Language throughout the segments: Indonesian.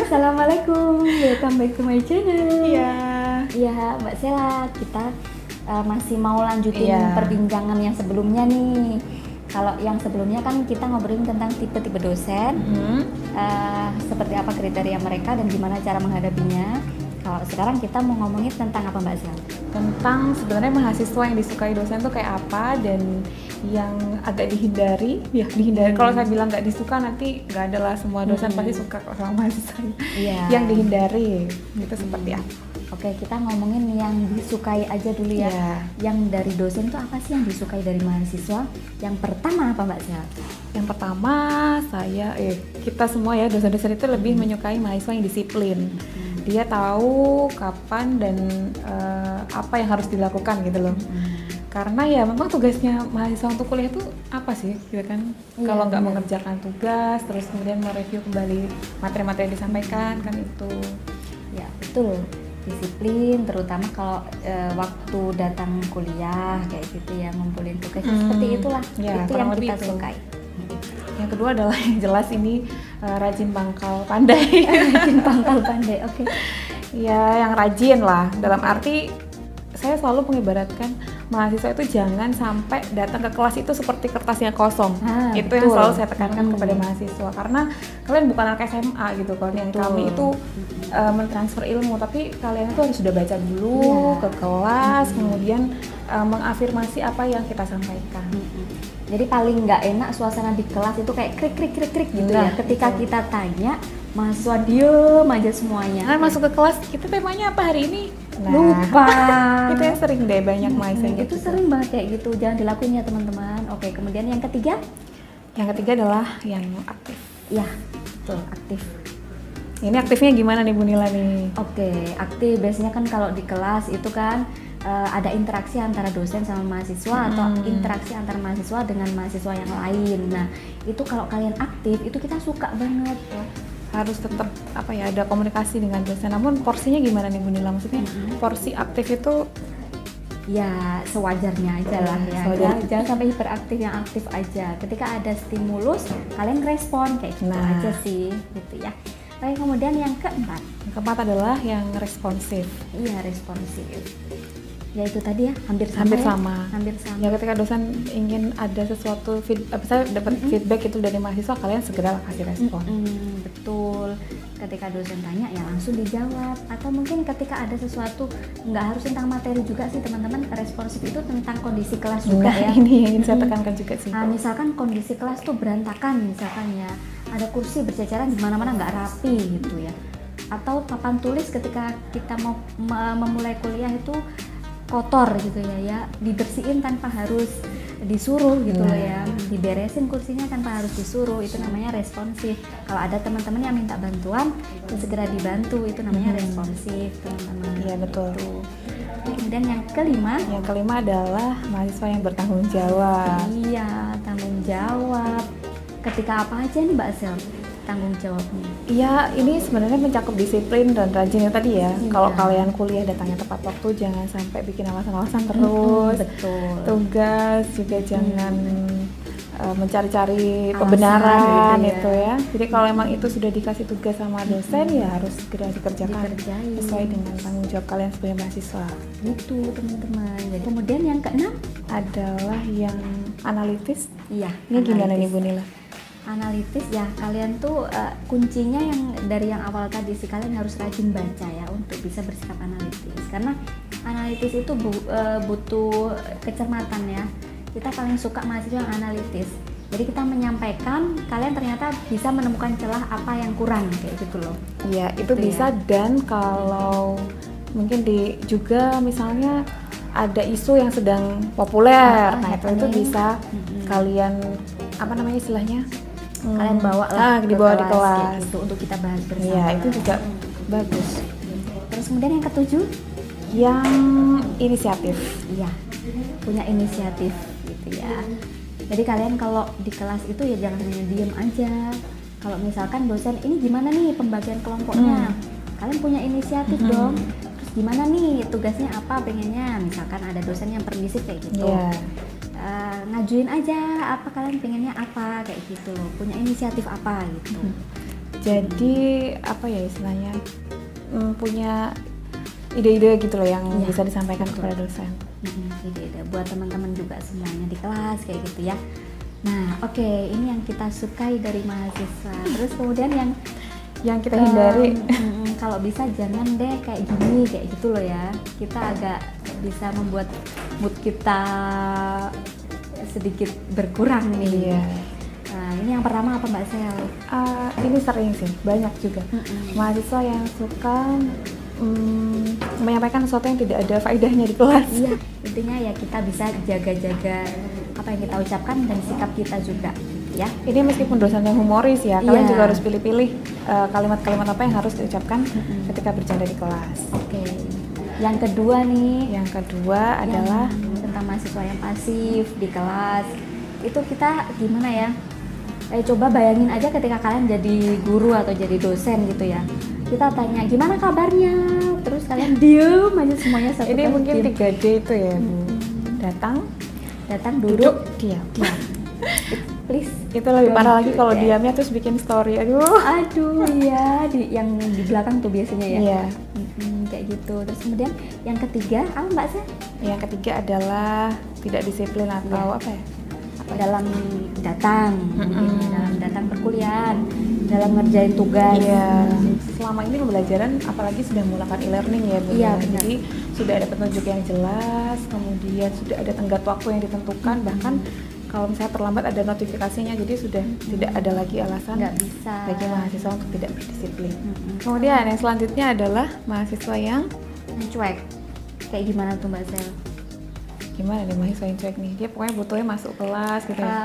Assalamualaikum, welcome back to my channel. Iya. Iya, Mbak Sela, kita masih mau lanjutin Iya. perbincangan yang sebelumnya nih. Kalau yang sebelumnya kan kita ngobrolin tentang tipe-tipe dosen, seperti apa kriteria mereka dan gimana cara menghadapinya. Kalau sekarang kita mau ngomongin tentang apa, Mbak Sela? Tentang sebenarnya mahasiswa yang disukai dosen tuh kayak apa dan yang agak dihindari, ya dihindari. Kalau saya bilang nggak disuka nanti nggak ada lah, semua dosen pasti suka kok sama mahasiswa. Iya. Yang dihindari itu seperti apa? Oke, kita ngomongin yang disukai aja dulu ya. Iya. Yang dari dosen tuh apa sih yang disukai dari mahasiswa? Yang pertama apa, Mbak Sela? Yang pertama kita semua ya dosen-dosen itu lebih menyukai mahasiswa yang disiplin. Dia tahu kapan dan apa yang harus dilakukan gitu loh. Karena ya memang tugasnya mahasiswa untuk kuliah itu apa sih gitu kan? Iya, Kalau nggak benar. mengerjakan tugas terus kemudian mereview kembali materi-materi yang disampaikan kan itu. Ya, betul. Disiplin, terutama kalau waktu datang kuliah kayak gitu ya, ngumpulin tugas seperti itulah. Ya, Itu kurang yang lebih kita itu. sukai. Yang kedua adalah yang jelas ini rajin pangkal pandai. Bikin pangkal pandai. Oke. Ya, yang rajin lah. Dalam arti saya selalu mengibaratkan mahasiswa itu jangan sampai datang ke kelas itu seperti kertasnya kosong. Ah, Itu betul. yang selalu saya tekankan kepada mahasiswa, karena kalian bukan anak SMA gitu kan. Yang Betul. kami itu mentransfer ilmu, tapi kalian itu harus sudah baca dulu Iya. ke kelas, kemudian mengafirmasi apa yang kita sampaikan. Jadi paling nggak enak suasana di kelas itu kayak krik krik krik krik gitu Nah, ya. Ketika itu. kita tanya, mahasiswa diem aja semuanya. Nah, masuk ke kelas, kita temanya apa hari ini? Nah, Lupa. itu yang sering deh banyak mahasiswa yang Itu gitu. sering banget kayak gitu. Jangan dilakuin ya teman-teman. Oke, kemudian yang ketiga, Yang ketiga adalah yang aktif. ya betul, aktif. Ini aktifnya gimana nih Bu Nila nih? Oke, aktif biasanya kan kalau di kelas itu kan ada interaksi antara dosen sama mahasiswa atau interaksi antara mahasiswa dengan mahasiswa yang lain. Nah, itu kalau kalian aktif itu kita suka banget. Harus tetap apa ya, ada komunikasi dengan dosen. Namun porsinya gimana nih Bu Nila? Maksudnya porsi aktif itu Ya, sewajarnya aja lah ya. Sewajarnya. Jangan sampai hiperaktif, yang aktif aja. Ketika ada stimulus, kalian respon kayak gitu Nah. aja sih, gitu ya. Oke, kemudian yang keempat, yang keempat adalah yang responsif. iya responsif. Ya itu tadi ya, hampir sama. Hampir ya? sama. Hampir sama. Ya ketika dosen ingin ada sesuatu saya dapat feedback itu dari mahasiswa, kalian segera kasih respon. Betul. Ketika dosen tanya ya langsung dijawab. Atau mungkin ketika ada sesuatu, nggak harus tentang materi juga sih teman-teman. Responsif itu tentang kondisi kelas juga Nah, ya. ini yang ingin saya tekankan juga sih. Nah, misalkan kondisi kelas tuh berantakan misalkan ya, ada kursi berceceran di mana-mana nggak rapi gitu ya. Atau papan tulis ketika kita mau memulai kuliah itu kotor gitu ya, dibersihin tanpa harus disuruh gitu loh ya, diberesin kursinya tanpa harus disuruh, itu namanya responsif. Kalau ada teman-teman yang minta bantuan, ya segera dibantu, itu namanya responsif teman-teman. Iya, betul. Kemudian yang kelima, Yang kelima adalah mahasiswa yang bertanggung jawab. iya tanggung jawab. Ketika apa aja nih Mbak Sel tanggung jawabnya? Iya, ini sebenarnya mencakup disiplin dan rajinnya tadi ya. Iya. Kalau kalian kuliah datangnya tepat waktu, jangan sampai bikin alasan-alasan terus. Betul. Tugas juga jangan mencari-cari Alasan kebenaran gitu ya. itu ya. Jadi kalau emang itu sudah dikasih tugas sama dosen ya harus segera dikerjakan Dikerjain. sesuai dengan tanggung jawab kalian sebagai mahasiswa. Itu teman-teman. Jadi kemudian yang keenam, Adalah yang analitis. iya. Ini gimana nih analitis. Bu Nila? Analitis ya, kalian tuh kuncinya yang dari yang awal tadi sih, kalian harus rajin baca ya untuk bisa bersikap analitis. Karena analitis itu butuh kecermatan ya. Kita paling suka mahasiswa yang analitis. Jadi kita menyampaikan, kalian ternyata bisa menemukan celah apa yang kurang kayak gitu loh. Iya, itu Gitu bisa. Dan kalau mungkin juga misalnya ada isu yang sedang populer, nah itu happening. bisa kalian apa namanya istilahnya? Kalian bawa lah ke dibawa di kayak kelas. gitu, untuk kita bahas bersama. Iya, itu juga bagus. Terus kemudian yang ketujuh, Yang inisiatif. iya punya inisiatif gitu ya. Jadi kalian kalau di kelas itu ya jangan hanya diem aja. Kalau misalkan dosen ini gimana nih pembagian kelompoknya, kalian punya inisiatif dong. Terus gimana nih tugasnya apa, pengennya misalkan ada dosen yang permisif kayak gitu. Iya. Ngajuin aja apa kalian pengennya apa kayak gitu, punya inisiatif apa gitu. Jadi apa ya istilahnya, punya ide-ide gitu loh yang Iya, bisa disampaikan betul. kepada dosen. Ide-ide buat teman-teman juga semuanya di kelas kayak gitu ya. Nah, oke, ini yang kita sukai dari mahasiswa. Terus kemudian Yang kita hindari, kalau bisa jangan deh kayak gini, kayak gitu loh ya. Kita agak bisa membuat mood kita sedikit berkurang nih. iya. Nah, ini yang pertama apa Mbak Sel? Ini sering sih, banyak juga mahasiswa yang suka menyampaikan sesuatu yang tidak ada faedahnya di kelas. Iya, intinya ya kita bisa jaga-jaga apa yang kita ucapkan dan sikap kita juga, ya. Ini meskipun dosen yang humoris ya, kalian Iya. juga harus pilih-pilih kalimat-kalimat apa yang harus diucapkan ketika bercanda di kelas. Oke. Yang kedua nih, Yang kedua adalah tentang mahasiswa yang pasif di kelas. Itu kita gimana ya? Coba bayangin aja ketika kalian jadi guru atau jadi dosen gitu ya. Kita tanya gimana kabarnya, terus kalian diem aja semuanya satu ini kali mungkin diem. 3D itu ya, Bu. Datang Duduk, duduk, diam. diam. Please. Itu lebih parah lagi kalau Ya. diamnya terus bikin story. Aduh. Aduh ya, yang di belakang tuh biasanya ya. Iya. Kayak gitu. Terus kemudian yang ketiga apa Mbak Sel? Yang ketiga adalah tidak disiplin atau Iya. apa ya? Dalam datang perkuliahan, dalam ngerjain tugas. Iya. Selama ini pembelajaran apalagi sudah menggunakan e-learning ya, Bu. Iya, Ya. benar. Jadi sudah ada petunjuk yang jelas, kemudian sudah ada tenggat waktu yang ditentukan, bahkan kalau misalnya terlambat ada notifikasinya, jadi sudah tidak ada lagi alasan Nggak bisa. bagi mahasiswa untuk tidak berdisiplin. Kemudian yang selanjutnya adalah mahasiswa yang Cuek. Kayak gimana tuh Mbak Sel? gimana nih, mahasiswa yang cuek nih, dia pokoknya butuhnya masuk kelas gitu ya.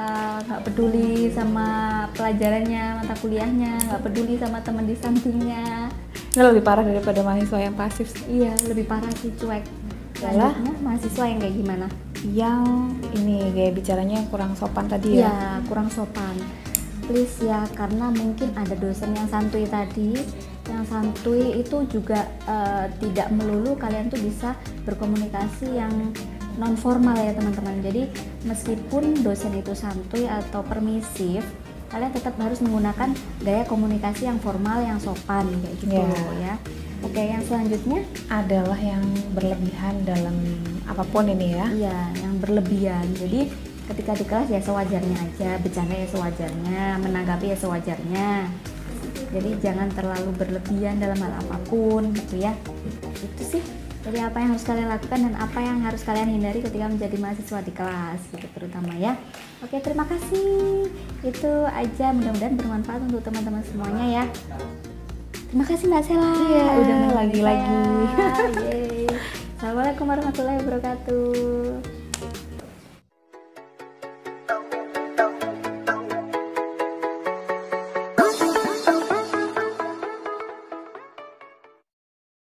Nggak peduli sama pelajarannya, mata kuliahnya, nggak peduli sama teman di sampingnya. Ini lebih parah daripada mahasiswa yang pasif, Iya, lebih parah sih cuek. Adalah? Selanjutnya mahasiswa yang kayak gimana? yang ini gaya bicaranya yang kurang sopan tadi ya. Iya, kurang sopan. Please ya, karena mungkin ada dosen yang santuy tadi. Yang santuy itu juga tidak melulu kalian tuh bisa berkomunikasi yang non formal ya teman-teman. Jadi meskipun dosen itu santuy atau permisif, kalian tetap harus menggunakan gaya komunikasi yang formal, yang sopan kayak gitu Iya. ya. Oke, yang selanjutnya Adalah yang berlebihan dalam apapun ini ya. iya, yang berlebihan. Jadi ketika di kelas ya sewajarnya aja, bercanda ya sewajarnya, menanggapi ya sewajarnya. Jadi jangan terlalu berlebihan dalam hal apapun gitu ya. Itu sih. Jadi apa yang harus kalian lakukan dan apa yang harus kalian hindari ketika menjadi mahasiswa di kelas gitu terutama ya. Oke, terima kasih. Itu aja, mudah-mudahan bermanfaat untuk teman-teman semuanya ya. Terima kasih Mbak Sela. Iya, udah lagi-lagi. Yeay. Assalamualaikum warahmatullahi wabarakatuh.